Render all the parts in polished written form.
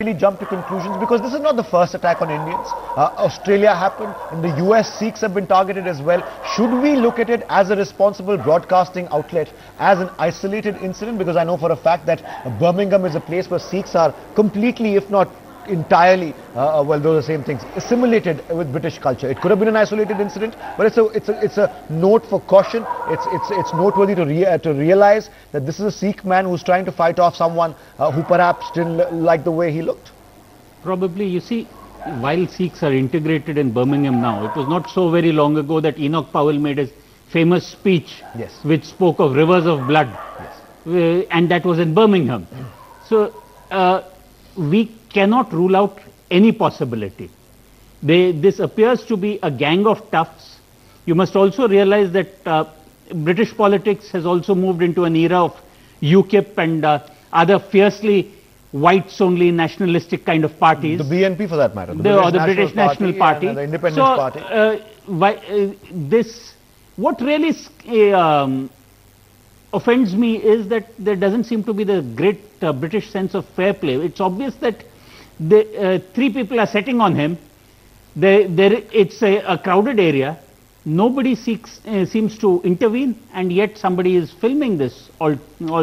really jump to conclusions, because this is not the first attack on Indians. Australia happened. In the US, Sikhs have been targeted as well. Should we look at it as a responsible broadcasting outlet, as an isolated incident? Because I know for a fact that Birmingham is a place where Sikhs are completely, if not entirely, well, those are the same things, assimilated with British culture. It could have been an isolated incident, but it's a note for caution. It's noteworthy to realize that this is a Sikh man who's trying to fight off someone who perhaps didn't like the way he looked. Probably, you see, while Sikhs are integrated in Birmingham now, it was not so very long ago that Enoch Powell made his famous speech, yes, which spoke of rivers of blood, yes, and that was in Birmingham. So we cannot rule out any possibility. This appears to be a gang of toughs. You must also realize that British politics has also moved into an era of UKIP and other fiercely whites-only nationalistic kind of parties. The BNP for that matter. The British National Party. And the Independence Party. What really offends me is that there doesn't seem to be the great British sense of fair play. It's obvious that three people are sitting on him. It's a crowded area. Nobody seems to intervene, and yet somebody is filming this all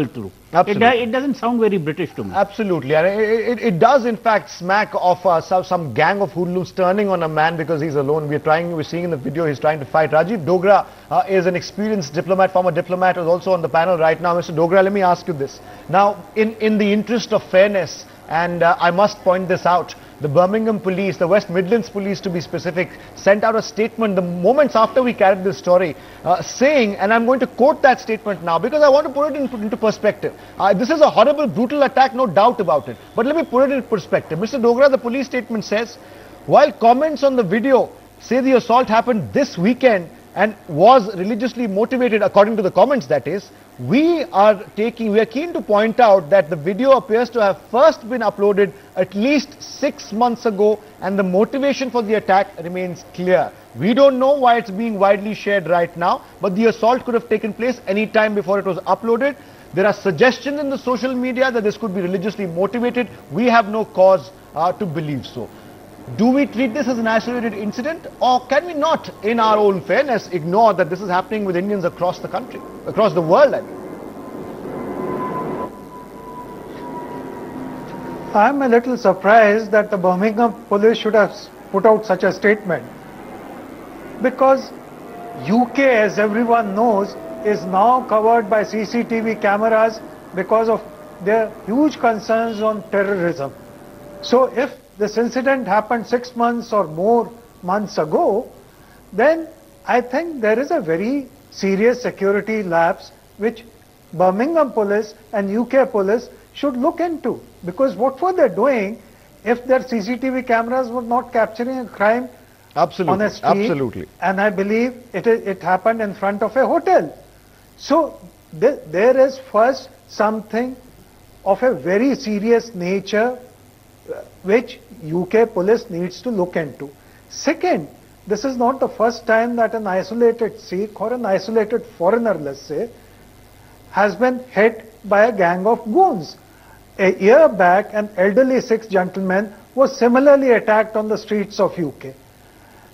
through. It doesn't sound very British to me. Absolutely, and it does in fact smack of some gang of hoodlums turning on a man because he's alone. We're seeing in the video he's trying to fight. Rajiv Dogra is an experienced diplomat, former diplomat, who's also on the panel right now. Mr. Dogra, let me ask you this. Now, in the interest of fairness, and I must point this out, the Birmingham police, the West Midlands police to be specific, sent out a statement the moments after we carried this story, saying, and I'm going to quote that statement now because I want to put it into perspective. This is a horrible, brutal attack, no doubt about it. But let me put it in perspective. Mr. Dogra, the police statement says, while comments on the video say the assault happened this weekend and was religiously motivated, according to the comments that is, we are keen to point out that the video appears to have first been uploaded at least 6 months ago, and the motivation for the attack remains clear. We don't know why it's being widely shared right now, but the assault could have taken place any time before it was uploaded. There are suggestions in the social media that this could be religiously motivated. We have no cause to believe so. Do we treat this as an isolated incident, or can we not, in our own fairness, ignore that this is happening with Indians across the country, across the world, I mean? I'm a little surprised that the Birmingham police should have put out such a statement, because UK, as everyone knows, is now covered by CCTV cameras because of their huge concerns on terrorism. So if this incident happened 6 months or more months ago, then I think there is a very serious security lapse which Birmingham police and UK police should look into, because what were they doing if their CCTV cameras were not capturing a crime on a street? Absolutely. And I believe it happened in front of a hotel. So there is first something of a very serious nature which UK police needs to look into. Second, this is not the first time that an isolated Sikh or an isolated foreigner, let's say, has been hit by a gang of goons. A year back, an elderly Sikh gentleman was similarly attacked on the streets of UK.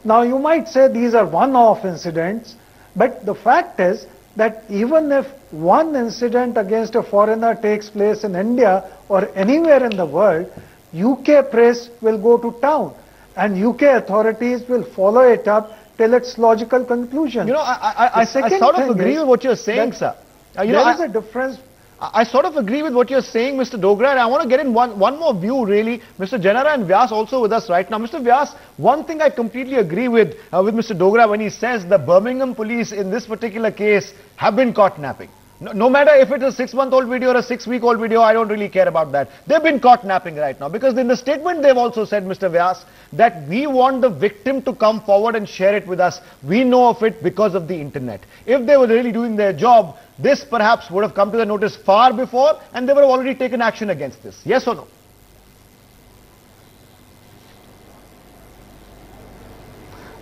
Now you might say these are one-off incidents, but the fact is that even if one incident against a foreigner takes place in India or anywhere in the world, UK press will go to town and UK authorities will follow it up till its logical conclusion. You know, I sort of agree with what you're saying, sir. There is a difference. I sort of agree with what you're saying, Mr. Dogra, and I want to get in one more view, really. Mr. Janara and Vyas also with us right now. Mr. Vyas, one thing I completely agree with Mr. Dogra when he says the Birmingham police in this particular case have been caught napping. No matter if it's a 6-month-old video or a 6-week-old video, I don't really care about that. They've been caught napping right now, because in the statement they've also said, Mr. Vyas, that we want the victim to come forward and share it with us. We know of it because of the internet. If they were really doing their job, this perhaps would have come to their notice far before, and they would have already taken action against this. Yes or no?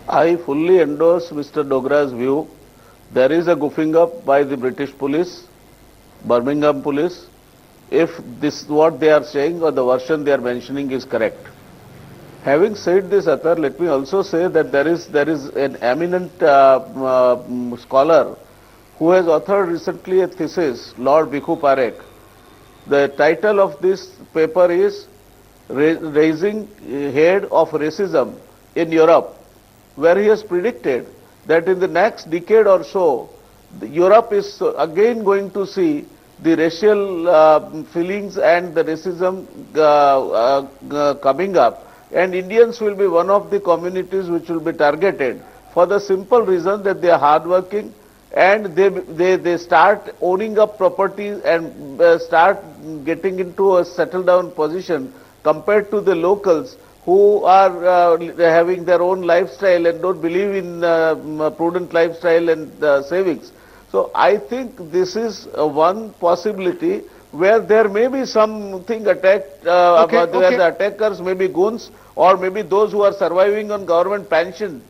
I fully endorse Mr. Dogra's view. There is a goofing up by the British police, Birmingham police, if this what they are saying or the version they are mentioning is correct. Having said this, Atar, let me also say that there is an eminent scholar who has authored recently a thesis, Lord Bhikhu Parekh. The title of this paper is Raising Head of Racism in Europe, where he has predicted that in the next decade or so, Europe is again going to see the racial feelings and the racism coming up, and Indians will be one of the communities which will be targeted for the simple reason that they are hardworking and they start owning up properties and start getting into a settled down position compared to the locals who are having their own lifestyle and don't believe in prudent lifestyle and savings. So I think this is one possibility where there may be something attacked, where the attackers may be goons or maybe those who are surviving on government pension,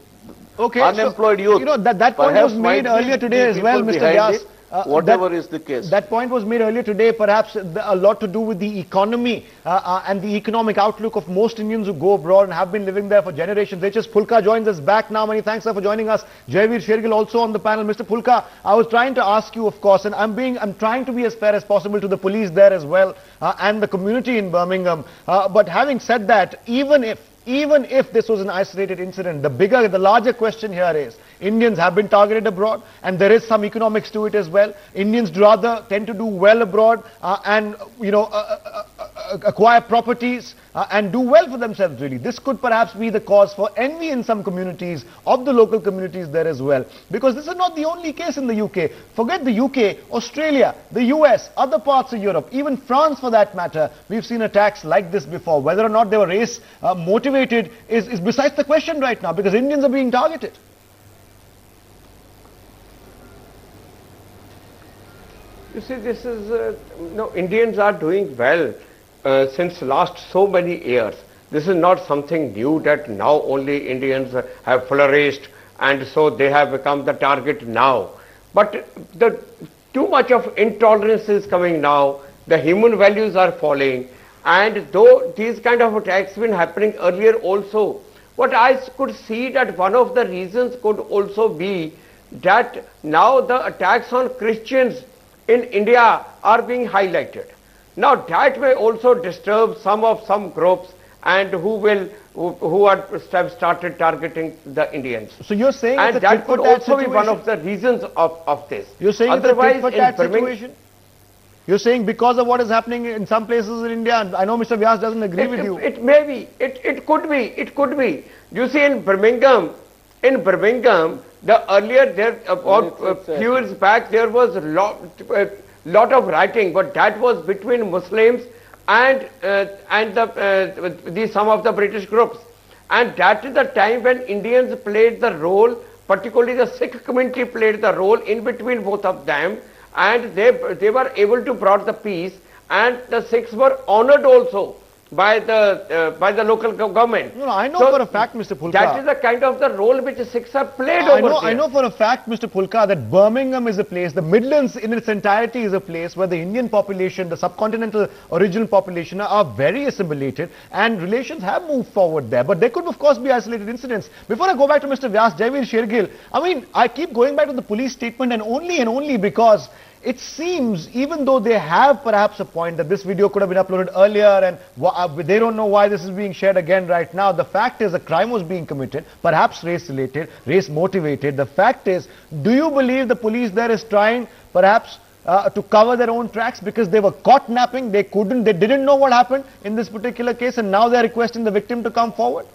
unemployed youth. You know, that point was made earlier today as well, Mr. Vyas. Whatever is the case. That point was made earlier today, perhaps a lot to do with the economy and the economic outlook of most Indians who go abroad and have been living there for generations. H.S. Pulka joins us back now. Many thanks, sir, for joining us. Jaiveer Shergill also on the panel. Mr. Pulka, I was trying to ask you, of course, and I'm trying to be as fair as possible to the police there as well and the community in Birmingham. But having said that, even if this was an isolated incident, the larger question here is, Indians have been targeted abroad and there is some economics to it as well. Indians rather tend to do well abroad and, you know, acquire properties and do well for themselves really. This could perhaps be the cause for envy in some communities of the local communities there as well. Because this is not the only case in the UK. Forget the UK, Australia, the US, other parts of Europe, even France for that matter. We've seen attacks like this before. Whether or not they were race motivated is besides the question right now because Indians are being targeted. You see, this is, Indians are doing well since last so many years. This is not something new that now only Indians have flourished and so they have become the target now. But too much of intolerance is coming now, the human values are falling, and though these kind of attacks have been happening earlier also, what I could see that one of the reasons could also be that now the attacks on Christians in India are being highlighted. Now that may also disturb some groups and who have started targeting the Indians. So you're saying and it's a that could also situation? be one of the reasons of this. You're saying otherwise it's a tit for tat situation? You're saying because of what is happening in some places in India, and I know Mr. Vyas doesn't agree with you. It may be, it could be. You see in Birmingham, the earlier there about few years back there was a lot of rioting, but that was between Muslims and some of the British groups, and that is the time when Indians played the role, particularly the Sikh community played the role in between both of them, and they were able to brought the peace, and the Sikhs were honored also by the local government. No, I know for a fact, Mr. Pulka. That is the kind of the role which Sikhs have played over there. I know for a fact, Mr. Pulka, that Birmingham is a place, the Midlands in its entirety is a place where the Indian population, the subcontinental original population are very assimilated and relations have moved forward there. But there could of course be isolated incidents. Before I go back to Mr. Vyas, Jaiveer Shergill, I mean, I keep going back to the police statement and only because it seems, even though they have perhaps a point that this video could have been uploaded earlier and they don't know why this is being shared again right now, the fact is a crime was being committed, perhaps race-related, race-motivated. The fact is, do you believe the police there is trying perhaps to cover their own tracks because they were caught napping, they didn't know what happened in this particular case and now they're requesting the victim to come forward?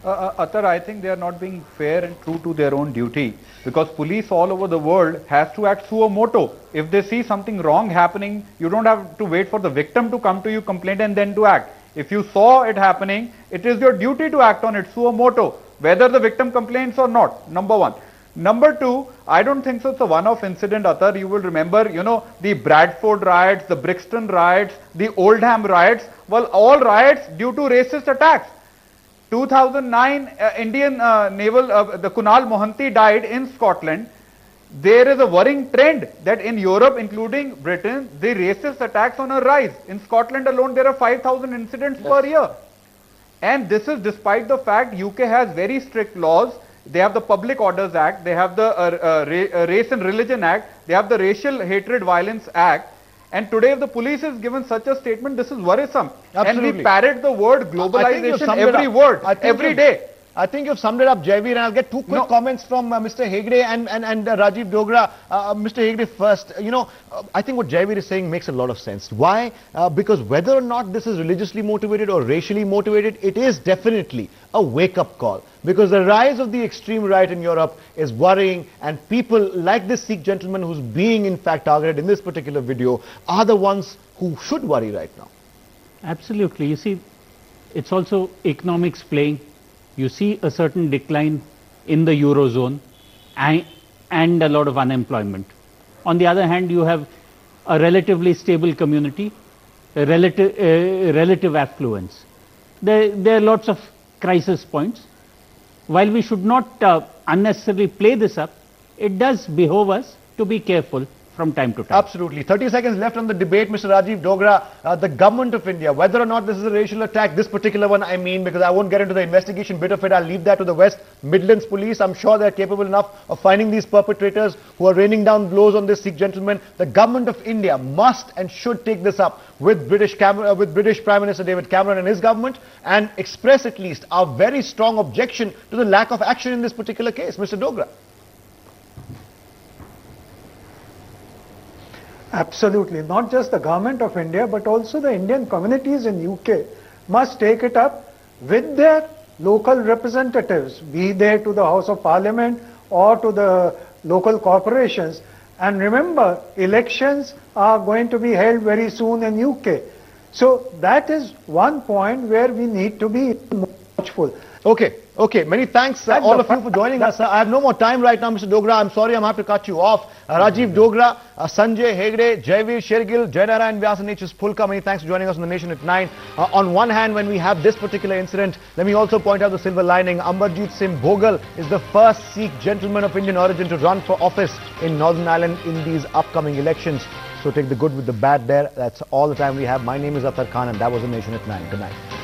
Atar, I think they are not being fair and true to their own duty, because police all over the world has to act suo moto. If they see something wrong happening, you don't have to wait for the victim to come to you, complain and then to act. If you saw it happening, it is your duty to act on it suo moto, whether the victim complains or not, number one. Number two, I don't think so it's a one-off incident, Atar. You will remember, the Bradford riots, the Brixton riots, the Oldham riots, well, all riots due to racist attacks. 2009 Indian naval, the Kunal Mohanty died in Scotland. there is a worrying trend that in Europe, including Britain, the racist attacks on a rise. In Scotland alone, there are 5,000 incidents per year. And this is despite the fact UK has very strict laws. They have the Public Orders Act, they have the Race and Religion Act, they have the Racial Hatred Violence Act. And today if the police is given such a statement, this is worrisome. Absolutely. And we parrot the word globalization every day. I think you've summed it up, Jaiveer, and I'll get two quick comments from Mr. Hegde and Rajiv Dogra. Mr. Hegde first. I think what Jaiveer is saying makes a lot of sense. Why? Because whether or not this is religiously motivated or racially motivated, it is definitely a wake-up call. Because the rise of the extreme right in Europe is worrying, and people like this Sikh gentleman who's being in fact targeted in this particular video are the ones who should worry right now. Absolutely. You see, it's also economics playing. You see a certain decline in the Eurozone and a lot of unemployment. On the other hand, you have a relatively stable community, a relative affluence. There are lots of crisis points. While we should not unnecessarily play this up, it does behove us to be careful from time to time. Absolutely. 30 seconds left on the debate, Mr. Rajiv Dogra. The government of India, whether or not this is a racial attack, this particular one I mean, because I won't get into the investigation bit of it, I'll leave that to the West Midlands police. I'm sure they're capable enough of finding these perpetrators who are raining down blows on this Sikh gentleman. The government of India must and should take this up with British Prime Minister David Cameron and his government and express at least our very strong objection to the lack of action in this particular case. Mr. Dogra. Absolutely. Not just the government of India, but also the Indian communities in UK must take it up with their local representatives, be they to the House of Parliament or to the local corporations. And remember, elections are going to be held very soon in UK. So that is one point where we need to be watchful. Okay. Many thanks all of you for joining us. I have no more time right now, Mr. Dogra. I'm sorry, I'm going to have to cut you off. Rajiv Dogra, Sanjay Hegde, Jaiveer Shergill, Jainara and Vyas and H.S. Pulka. Many thanks for joining us on The Nation at 9. On one hand, when we have this particular incident, let me also point out the silver lining. Ambarjit Singh Bhogal is the first Sikh gentleman of Indian origin to run for office in Northern Ireland in these upcoming elections. So take the good with the bad there. That's all the time we have. My name is Atar Khan and that was The Nation at 9. Good night.